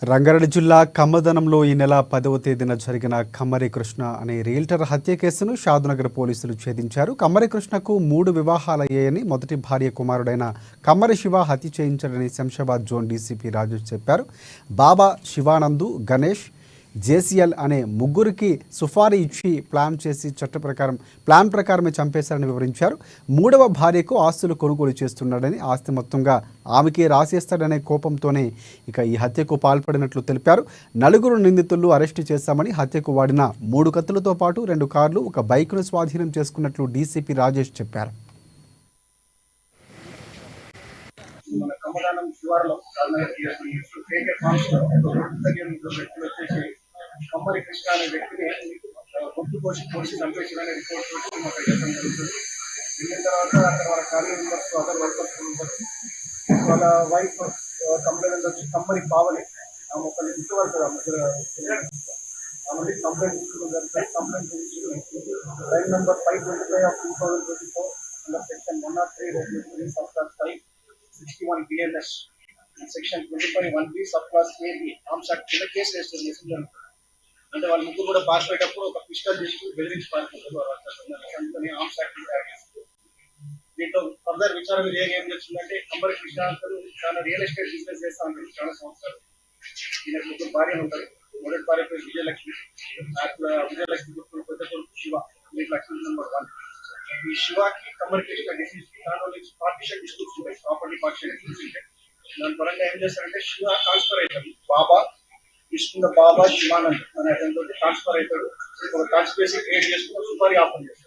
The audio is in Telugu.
రంగారెడ్డి జిల్లా కమ్మదనంలో ఈ నెల 10వ తేదీన జరిగిన కమ్మరి కృష్ణ అనే రియల్టర్ హత్య కేసును షాద్నగర్ పోలీసులు ఛేదించారు. కమ్మరి కృష్ణకు 3 వివాహాలయ్యాయని, మొదటి భార్య కుమారుడైన కమ్మరి శివ హత్య చేయించాడని శంషాబాద్ జోన్ డీసీపీ రాజేష్ చెప్పారు. బాబా, శివానందు, గణేష్, జేసీఎల్ అనే ముగ్గురికి సుఫారీ ఇచ్చి ప్లాన్ ప్రకారమే చంపేశారని వివరించారు. 3వ భార్యకు ఆస్తులు కొనుగోలు చేస్తున్నాడని, ఆస్తి మొత్తంగా ఆమెకే రాసేస్తాడనే కోపంతోనే ఈ హత్యకు పాల్పడినట్లు తెలిపారు. 4 నిందితులను అరెస్టు చేశామని, హత్యకు వాడిన 3 కత్తులతో పాటు 2 కార్లు, ఒక బైక్ను స్వాధీనం చేసుకున్నట్లు డీసీపీ రాజేష్ చెప్పారు. మన కమలానం శివార్లో కమ్మరి కృష్ణ అనే వ్యక్తిని గొంతు పోసి చంపేసిందనే రిపోర్ట్ తోటి మాకు చేయడం జరుగుతుంది. వెళ్ళిన తర్వాత అక్కడ వాళ్ళ ఫ్యామిలీ మెంబర్స్, అదర్ వర్కర్స్ ఉంటారు. వాళ్ళ వైఫ్ కంప్లైంట్ వచ్చి కమ్మరి పావని ఆమె ఒకరి ఇంటివరకు ఆమె కంప్లైంట్ తీసుకున్న complaint line number 525 of 2024 under section 103 subclass 5 61 BNS and section 25 1B subclass AB arms act కింద కేసు రిజిస్టర్ చేసింది. అంటే వాళ్ళ ముగ్గురు కూడా పారిపోయేటప్పుడు ఒక పిస్టల్ తీసుకుని బెదిరించి పారిపోతారు. అందుకని ఆర్మ్స్ యాక్ట్ తయారు చేస్తారు. దీంట్లో ఫర్దర్ విచారణ ఏం చేస్తుందంటే కమ్మరి కృష్ణ చాలా రియల్ ఎస్టేట్ బిజినెస్ చేస్తా ఉంటాడు చాలా సంవత్సరాలు. ఈయన ముగ్గురు భార్యలు ఉంటారు. మొదటి భార్య పేరు విజయలక్ష్మి, విజయలక్ష్మి పెద్ద కొడుకు శివ, లక్ష్మి నెంబర్ 1. ఈ శివకి కమ్మరి కృష్ణ డిసీజ్ దాని పార్టీషన్ డిస్ట్రిక్ట్స్ ఉంటాయి, ప్రాపర్టీ పార్టీషన్ డిస్ట్రిక్ట్స్ ఉంటాయి. దాని పరంగా ఏం చేస్తారంటే శివ ట్రాన్స్ఫర్ అవుతాడు. బాబా తీసుకున్న బాబా శివానంద్ అనే అతనితో ట్రాన్స్ఫర్ అవుతాడు. ఒక కాన్స్పిరసీ క్రియేట్ చేసుకుని సుపారీ ఆఫర్ చేస్తాడు.